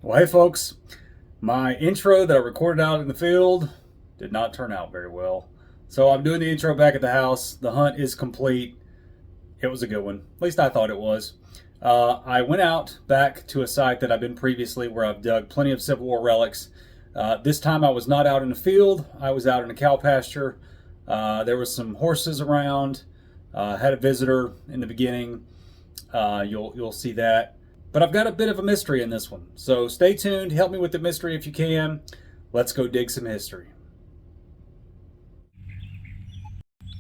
Well, hey folks, my intro that I recorded out in the field did not turn out very well. So I'm doing the intro back at the house. The hunt is complete. It was a good one. At least I thought it was. I went out back to a site that I've been previously where I've dug plenty of Civil War relics. This time I was not out in the field. I was out in a cow pasture. There was some horses around. Had a visitor in the beginning. You'll see that. But I've got a bit of a mystery in this one. So stay tuned. Help me with the mystery if you can. Let's go dig some history.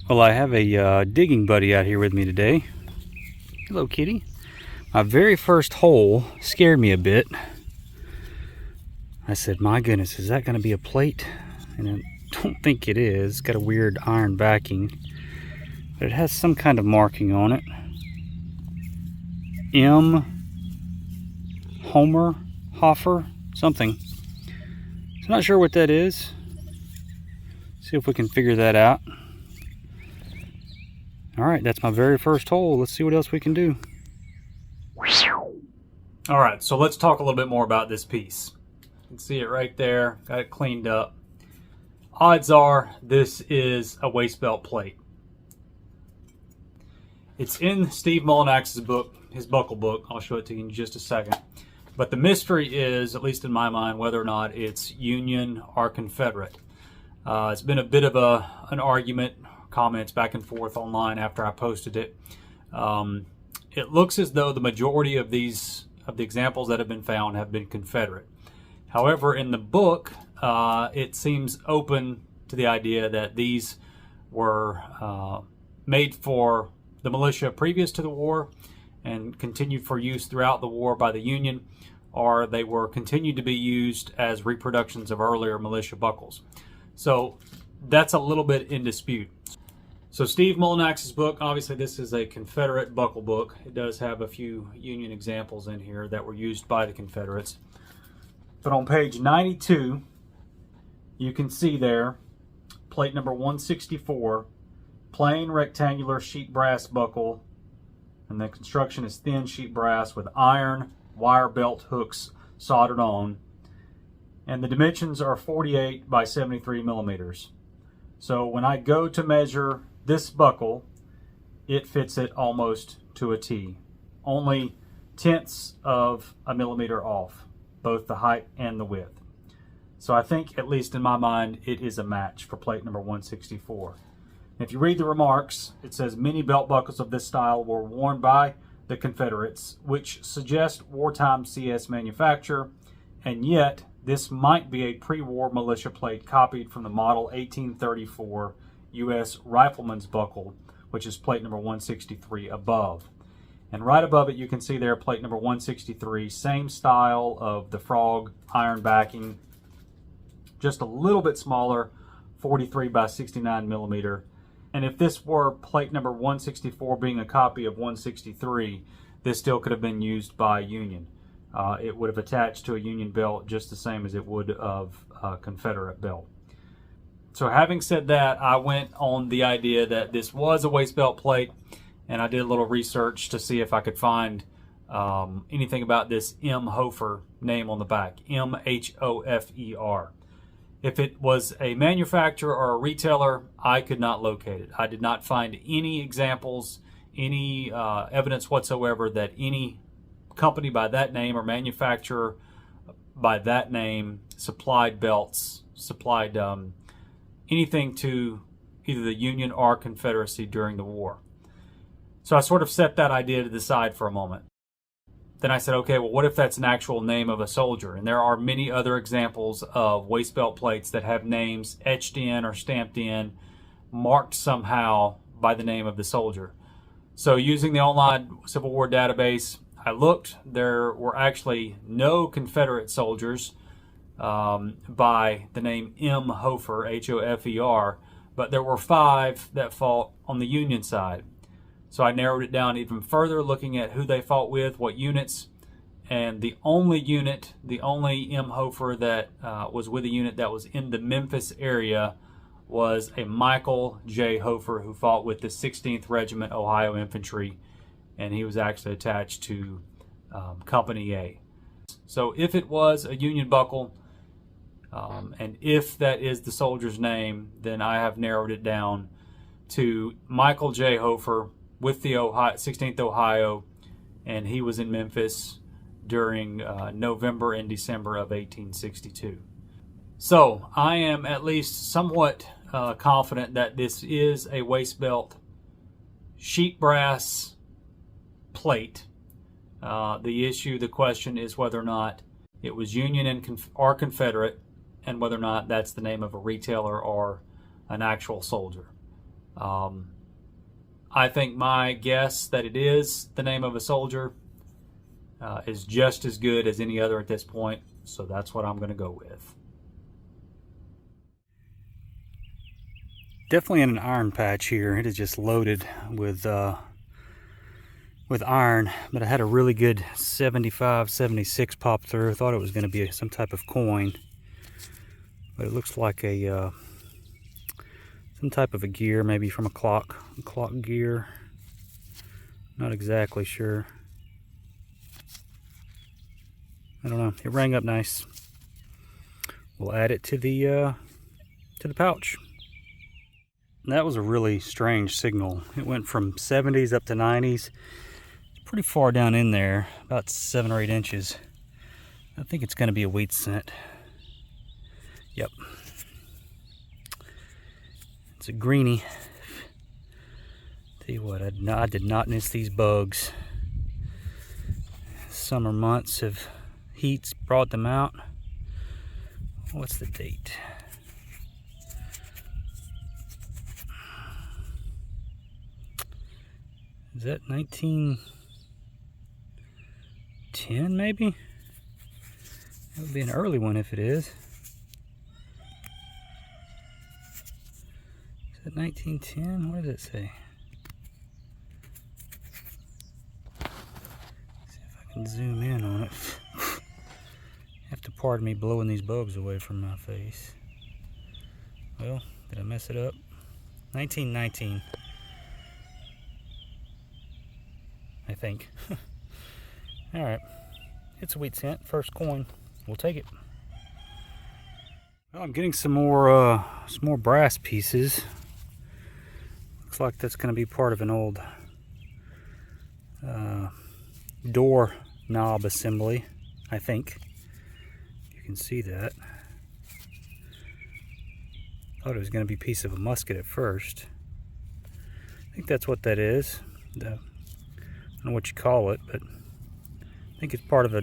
Well, I have a digging buddy out here with me today. Hello, kitty. My very first hole scared me a bit. I said, my goodness, is that going to be a plate? And I don't think it is. It's got a weird iron backing. But it has some kind of marking on it. M. Homer, Hoffer, something. So I'm not sure what that is. See if we can figure that out. Alright, that's my very first hole. Let's see what else we can do. Alright, so let's talk a little bit more about this piece. You can see it right there. Got it cleaned up. Odds are this is a waist belt plate. It's in Steve Molinax's book, his buckle book. I'll show it to you in just a second. But the mystery is, at least in my mind, whether or not it's Union or Confederate. It's been a bit of an argument, comments back and forth online after I posted it. It looks as though the majority of the examples that have been found have been Confederate. However, in the book, it seems open to the idea that these were made for the militia previous to the war and continued for use throughout the war by the Union, or they were continued to be used as reproductions of earlier militia buckles. So that's a little bit in dispute. So Steve Molinax's book, obviously this is a Confederate buckle book. It does have a few Union examples in here that were used by the Confederates. But on page 92, you can see there, plate number 164, plain rectangular sheet brass buckle, and the construction is thin sheet brass with iron wire belt hooks soldered on, and the dimensions are 48 by 73 millimeters. So when I go to measure this buckle, it fits it almost to a T, only tenths of a millimeter off, both the height and the width. So I think, at least in my mind, it is a match for plate number 164. If you read the remarks, it says many belt buckles of this style were worn by the Confederates, which suggest wartime CS manufacture, and yet this might be a pre-war militia plate copied from the model 1834 U.S. Rifleman's buckle, which is plate number 163 above. And right above it you can see there plate number 163, same style of the frog iron backing, just a little bit smaller, 43 by 69 millimeter. And if this were plate number 164 being a copy of 163, this still could have been used by Union. It would have attached to a Union belt just the same as it would of a Confederate belt. So having said that, I went on the idea that this was a waist belt plate, and I did a little research to see if I could find anything about this M. Hofer name on the back, M-H-O-F-E-R. If it was a manufacturer or a retailer, I could not locate it. I did not find any examples, any evidence whatsoever that any company by that name or manufacturer by that name supplied belts, supplied anything to either the Union or Confederacy during the war. So I sort of set that idea to the side for a moment. Then I said, okay, well, what if that's an actual name of a soldier? And there are many other examples of waist belt plates that have names etched in or stamped in, marked somehow by the name of the soldier. So using the online Civil War database, I looked. There were actually no Confederate soldiers by the name M. Hofer, H-O-F-E-R, but there were 5 that fought on the Union side. So I narrowed it down even further, looking at who they fought with, what units, and the only unit, the only M. Hofer that was with a unit that was in the Memphis area was a Michael J. Hofer, who fought with the 16th Regiment Ohio Infantry, and he was actually attached to Company A. So if it was a Union buckle, and if that is the soldier's name, then I have narrowed it down to Michael J. Hofer with the 16th Ohio, and he was in Memphis during November and December of 1862. So I am at least somewhat confident that this is a waist belt sheet brass plate. The question is whether or not it was Union or Confederate, and whether or not that's the name of a retailer or an actual soldier. I think my guess that it is the name of a soldier is just as good as any other at this point, so that's what I'm going to go with. Definitely in an iron patch here. It is just loaded with iron, but I had a really good 75, 76 pop through. I thought it was going to be some type of coin, but it looks like a some type of a gear, maybe from a clock gear. Not exactly sure. I don't know. It rang up nice. We'll add it to the pouch. That was a really strange signal. It went from 70s up to 90s. Pretty far down in there, about 7 or 8 inches. I think it's going to be a wheat scent. Yep. It's a greenie. Tell you what, I did not miss these bugs. Summer months of heats brought them out. What's the date? Is that 1910 maybe? That would be an early one if it is. Is that 1910? What does it say? See if I can zoom in on it. Have to pardon me blowing these bugs away from my face. Well, did I mess it up? 1919. I think. Alright. It's a wheat cent. First coin. We'll take it. Well, I'm getting some more brass pieces. Looks like that's going to be part of an old door knob assembly, I think. You can see that. Thought it was going to be a piece of a musket at first. I think that's what that is. I don't know what you call it, but I think it's part of a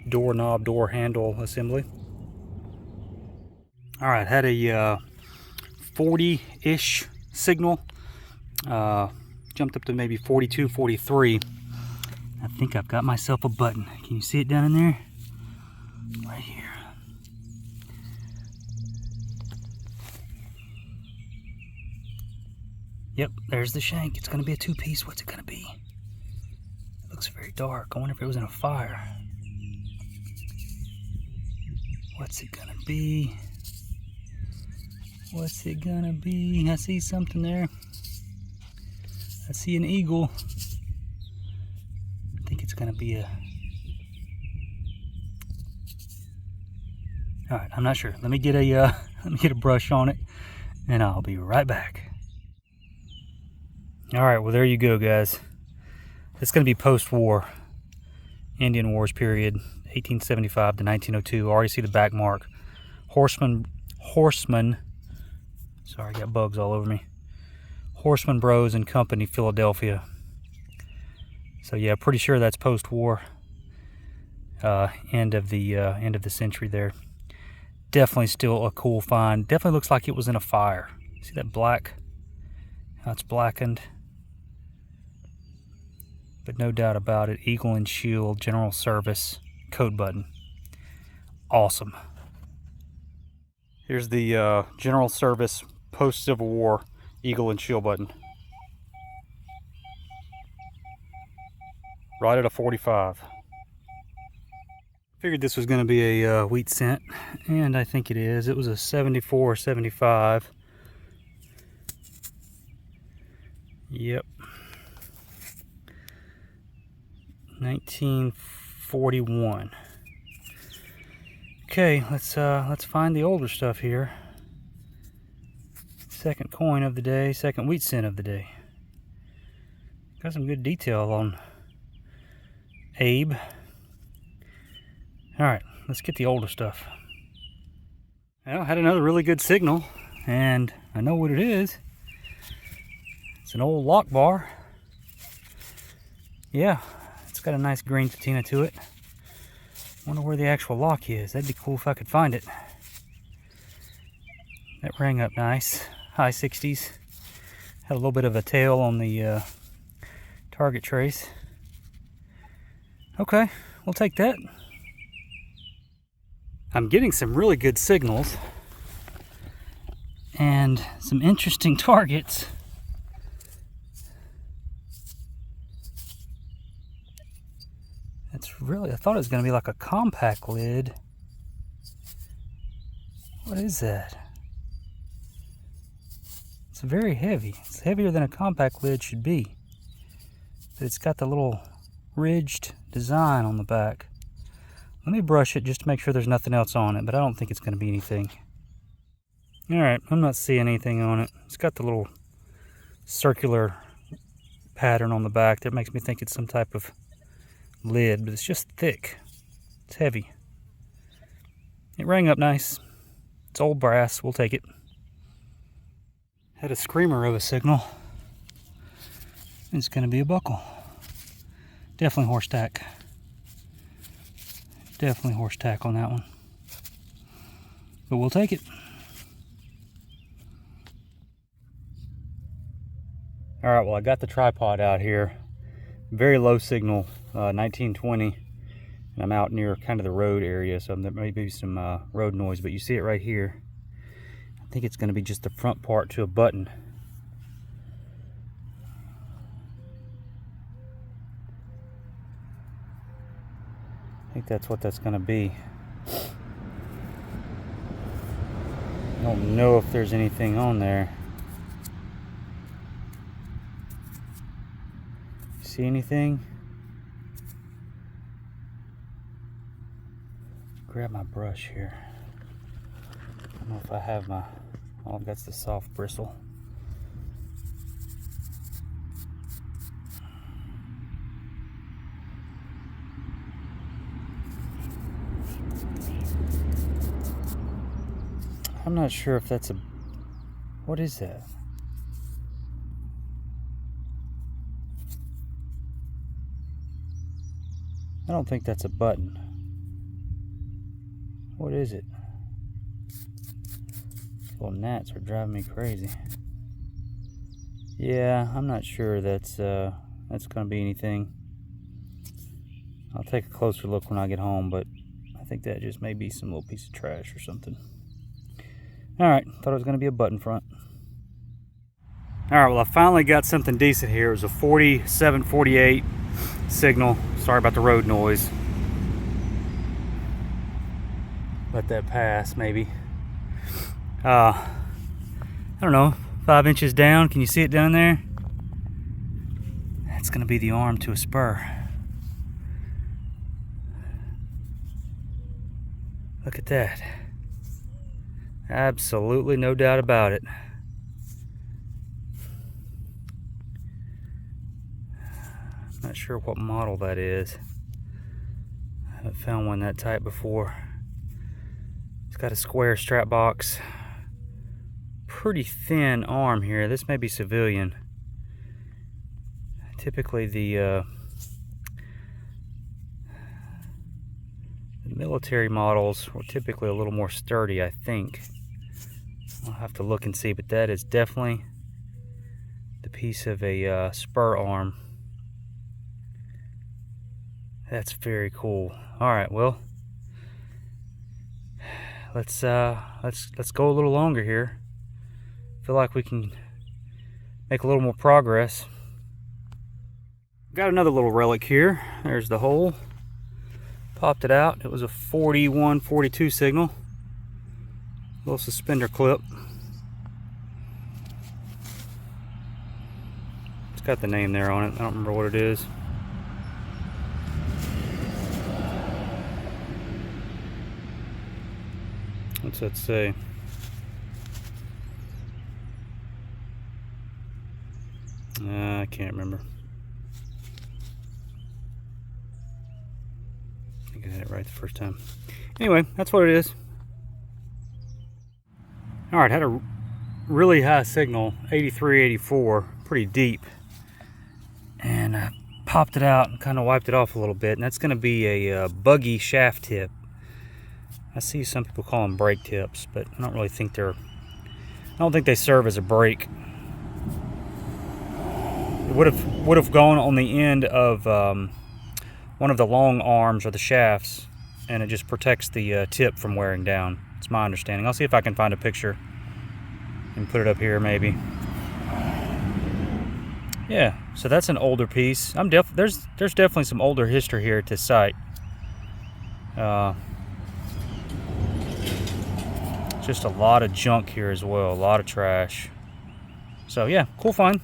doorknob, door handle assembly. Alright, had a 40-ish signal. Jumped up to maybe 42, 43. I think I've got myself a button. Can you see it down in there? Right here. Yep, there's the shank. It's going to be a 2-piece. What's it going to be? It looks very dark. I wonder if it was in a fire. What's it going to be? What's it going to be? I see something there. I see an eagle. I think it's going to be a... Alright, I'm not sure. Let me get a brush on it, and I'll be right back. Alright, well there you go, guys. It's going to be post-war. Indian Wars period, 1875 to 1902. Already see the back mark. Horseman. Sorry, I got bugs all over me. Horseman Bros and Company, Philadelphia. So yeah, pretty sure that's post-war. End of the century there. Definitely still a cool find. Definitely looks like it was in a fire. See that black? How it's blackened. But no doubt about it, Eagle and Shield, General Service, code button. Awesome. Here's the General Service post-Civil War Eagle and Shield button. Right at a 45. Figured this was going to be a wheat cent, and I think it is. It was a 74 or 75. Yep. 1941. Okay, let's find the older stuff here. Second coin of the day, second wheat cent of the day. Got some good detail on Abe. Alright, let's get the older stuff. Well, had another really good signal, and I know what it is. It's an old lock bar. Yeah, it's got a nice green patina to it. Wonder where the actual lock is. That'd be cool if I could find it. That rang up nice. High 60s. Had a little bit of a tail on the target trace. Okay, we'll take that. I'm getting some really good signals and some interesting targets. That's really, I thought it was going to be like a compact lid. What is that? It's very heavy. It's heavier than a compact lid should be. But it's got the little ridged design on the back. Let me brush it just to make sure there's nothing else on it, but I don't think it's going to be anything. Alright, I'm not seeing anything on it. It's got the little circular pattern on the back that makes me think it's some type of lid, but it's just thick. It's heavy. It rang up nice. It's old brass. We'll take it. Had a screamer of a signal. It's going to be a buckle. Definitely horse tack. Definitely horse tack on that one. But we'll take it. Alright, well, I got the tripod out here. Very low signal, 1920. And I'm out near kind of the road area, so there may be some road noise, but you see it right here. I think it's going to be just the front part to a button. I think that's what that's going to be. I don't know if there's anything on there. See anything? Grab my brush here. I don't know if I have my... Oh, that's the soft bristle. I'm not sure if that's a... What is that? I don't think that's a button. What is it? Little gnats are driving me crazy. Yeah, I'm not sure that's going to be anything. I'll take a closer look when I get home, but I think that just may be some little piece of trash or something. Alright, thought it was going to be a button front. Alright, well, I finally got something decent here. It was a 4748 signal. Sorry about the road noise. Let that pass, maybe. I don't know, 5 inches down. Can you see it down there? That's going to be the arm to a spur. Look at that. Absolutely no doubt about it. Not sure what model that is. I haven't found one that type before. It's got a square strap box. Pretty thin arm here. This may be civilian. Typically the military models were typically a little more sturdy, I think. I'll have to look and see, but that is definitely the piece of a spur arm. That's very cool. All right, well, let's go a little longer here. Feel like we can make a little more progress. Got another little relic here. There's the hole. Popped it out. It was a 4142 signal. Little suspender clip. It's got the name there on it. I don't remember what it is. What's that say? I can't remember. I think I had it right the first time. Anyway, that's what it is. Alright, had a really high signal, 83, 84, pretty deep. And I popped it out and kind of wiped it off a little bit. And that's going to be a buggy shaft tip. I see some people call them brake tips, but I don't really think I don't think they serve as a brake. It would have gone on the end of one of the long arms or the shafts, and it just protects the tip from wearing down. It's my understanding. I'll see if I can find a picture and put it up here maybe. Yeah, so that's an older piece. There's definitely some older history here at this site. Just a lot of junk here as well, a lot of trash. So yeah, cool find.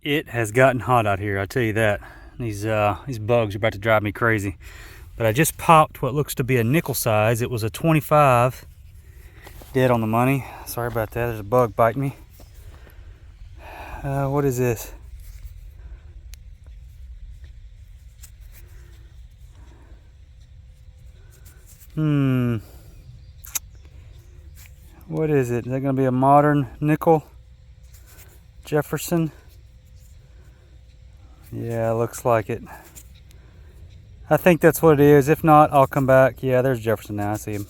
It has gotten hot out here, I tell you that. These bugs are about to drive me crazy. But I just popped what looks to be a nickel size. It was a 25. Dead on the money. Sorry about that. There's a bug biting me. What is this? What is it? Is that going to be a modern nickel? Jefferson? Yeah, looks like it. I think that's what it is. If not, I'll come back. Yeah, there's Jefferson now. I see him.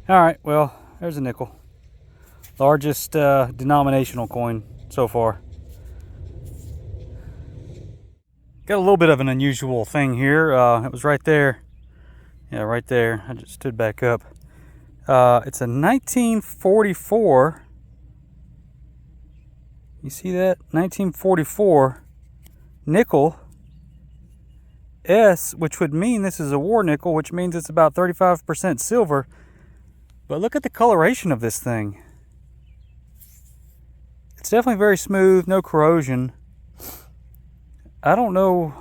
Alright, well, there's a nickel. Largest denominational coin so far. Got a little bit of an unusual thing here. It was right there. Yeah, right there. I just stood back up. It's a 1944. You see that? 1944 nickel S, which would mean this is a war nickel, which means it's about 35% silver. But look at the coloration of this thing. It's definitely very smooth, no corrosion. I don't know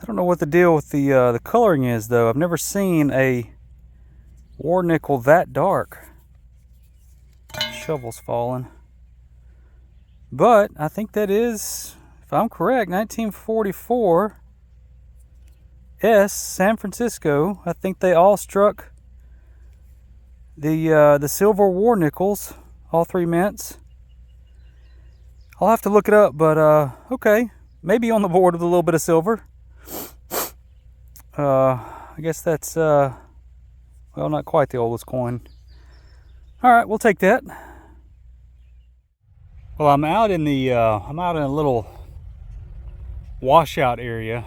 what the deal with the coloring is, though. I've never seen a war nickel that dark. Shovel's falling. But I think that is, if I'm correct, 1944 S, San Francisco. I think they all struck the silver war nickels, all 3 mints. I'll have to look it up, but okay, maybe on the board with a little bit of silver. I guess that's well, not quite the oldest coin. All right, we'll take that. Well, I'm out in a little washout area.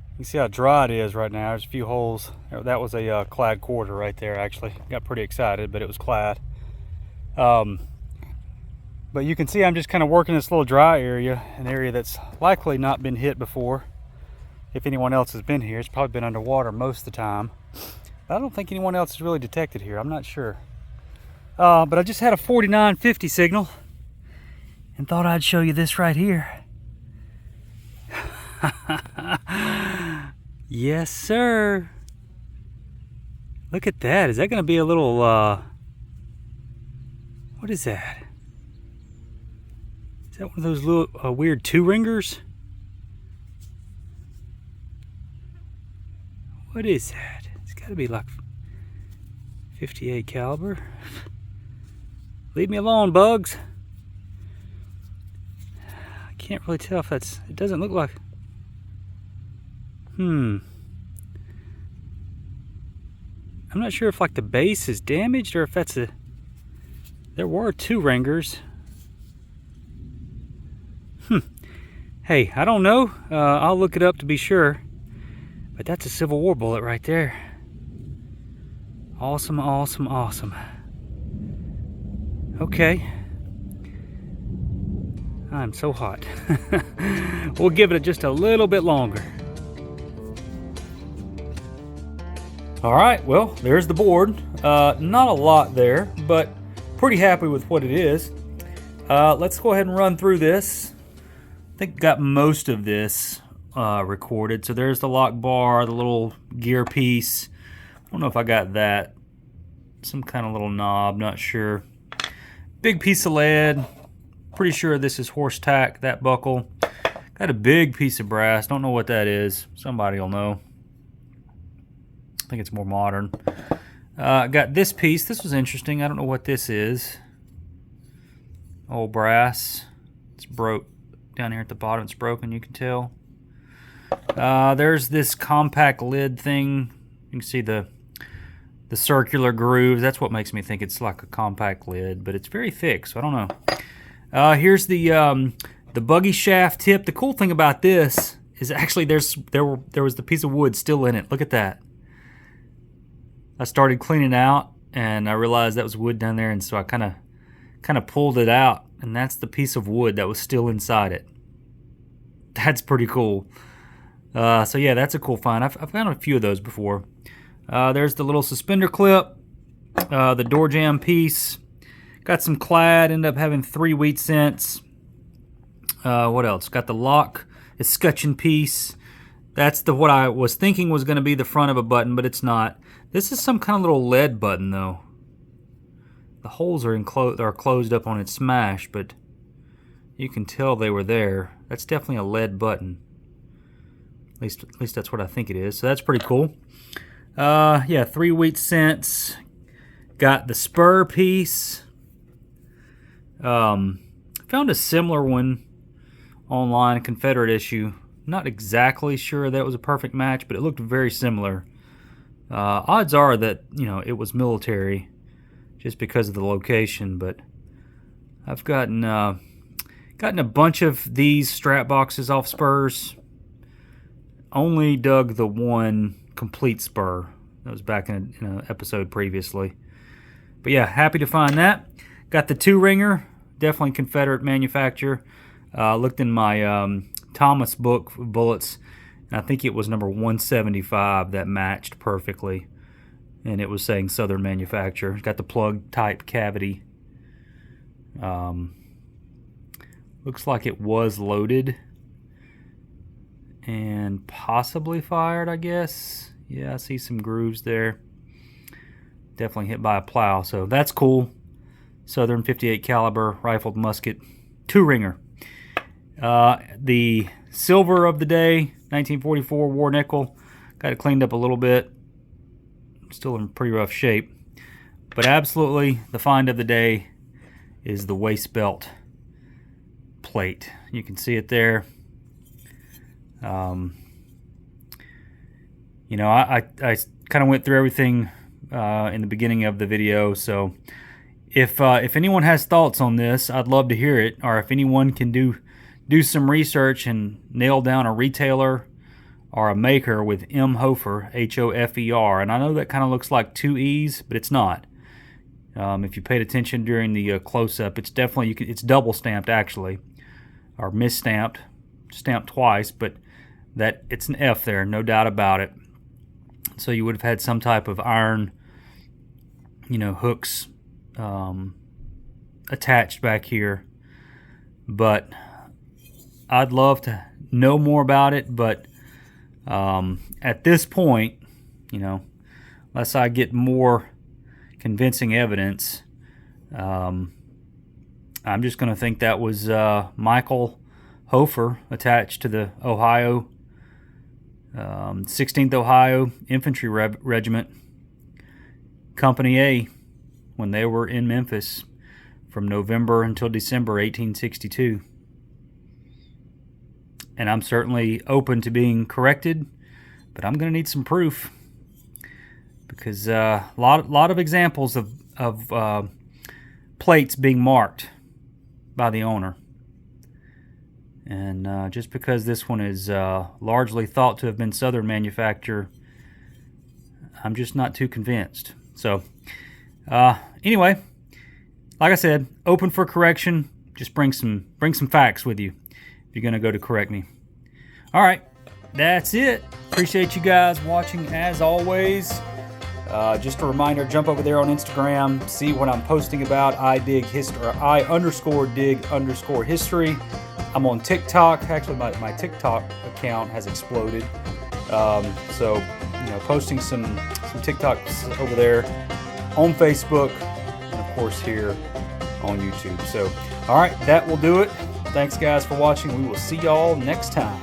You can see how dry it is right now. There's a few holes. That was a clad quarter right there, actually. Got pretty excited, but it was clad. But you can see I'm just kind of working this little dry area, an area that's likely not been hit before. If anyone else has been here, it's probably been underwater most of the time. But I don't think anyone else has really detected here. I'm not sure. But I just had a 4950 signal and thought I'd show you this right here. Yes, sir. Look at that. Is that going to be a little, what is that? Is that one of those little weird 2-ringers? What is that? It's got to be like 58 caliber. Leave me alone, bugs. I can't really tell if that's, it doesn't look like. I'm not sure if like the base is damaged or if that's a, there were 2-ringers. Hey, I don't know. I'll look it up to be sure. But that's a Civil War bullet right there. Awesome, awesome, awesome. Okay. I'm so hot. We'll give it just a little bit longer. All right, well, there's the board. Not a lot there, but pretty happy with what it is. Let's go ahead and run through this. I think got most of this recorded. So there's the lock bar, the little gear piece. I don't know if I got that. Some kind of little knob, not sure. Big piece of lead. Pretty sure this is horse tack, that buckle. Got a big piece of brass. Don't know what that is. Somebody will know. I think it's more modern. Got this piece. This was interesting. I don't know what this is. Old brass. It's broke. Down here at the bottom it's broken, you can tell. There's this compact lid thing. You can see the circular grooves. That's what makes me think it's like a compact lid, but it's very thick, so I don't know. Here's the buggy shaft tip. The cool thing about this is actually there was the piece of wood still in it. Look at that. I started cleaning out and I realized that was wood down there, and so I kind of pulled it out, and that's the piece of wood that was still inside it. That's pretty cool. So yeah, that's a cool find. I've found a few of those before. There's the little suspender clip, the door jamb piece. Got some clad, ended up having 3 wheat cents. What else? Got the lock escutcheon piece. That's what I was thinking was going to be the front of a button, but it's not. This is some kind of little lead button though. The holes are closed up on its smash, but you can tell they were there. That's definitely a lead button. At least that's what I think it is. So that's pretty cool. Yeah, 3 wheat cents. Got the Spur piece. Found a similar one online, a Confederate issue. Not exactly sure that was a perfect match, but it looked very similar. Odds are that, you know, it was military just because of the location, but I've gotten a bunch of these strap boxes off Spurs. Only dug the one complete Spur. That was back in an episode previously. But yeah, happy to find that. Got the 2-ringer, definitely Confederate manufacturer. Looked in my Thomas book of bullets, and I think it was number 175 that matched perfectly. And it was saying Southern manufacturer. Got the plug type cavity. Looks like it was loaded and possibly fired, I guess. Yeah, I see some grooves there. Definitely hit by a plow, so that's cool. Southern 58 caliber rifled musket, 2-ringer. The silver of the day, 1944 war nickel. Got it cleaned up a little bit. Still in pretty rough shape. But absolutely, the find of the day is the waist belt plate. You can see it there. You know, I kind of went through everything in the beginning of the video, so if anyone has thoughts on this, I'd love to hear it. Or if anyone can do some research and nail down a retailer or a maker with M. Hofer, H-O-F-E-R, and I know that kind of looks like 2 E's, but it's not. If you paid attention during the close-up, it's definitely it's double stamped actually, or misstamped, stamped twice, but that it's an F there, no doubt about it. So you would have had some type of iron, you know, hooks attached back here. But I'd love to know more about it, but at this point, you know, unless I get more convincing evidence, I'm just going to think that was Michael Hofer attached to the Ohio 16th Ohio Infantry Regiment, Company A, when they were in Memphis from November until December 1862. And I'm certainly open to being corrected, but I'm going to need some proof, because a lot of examples of plates being marked by the owner. And just because this one is largely thought to have been Southern manufacture, I'm just not too convinced. So anyway, like I said, open for correction. Just bring some facts with you if you're going to go to correct me. All right, that's it. Appreciate you guys watching as always. Just a reminder, jump over there on Instagram, see what I'm posting about. I_dig_history. I'm on TikTok. Actually, my TikTok account has exploded. So, you know, posting some TikToks over there on Facebook, and of course here on YouTube. So, all right, that will do it. Thanks, guys, for watching. We will see y'all next time.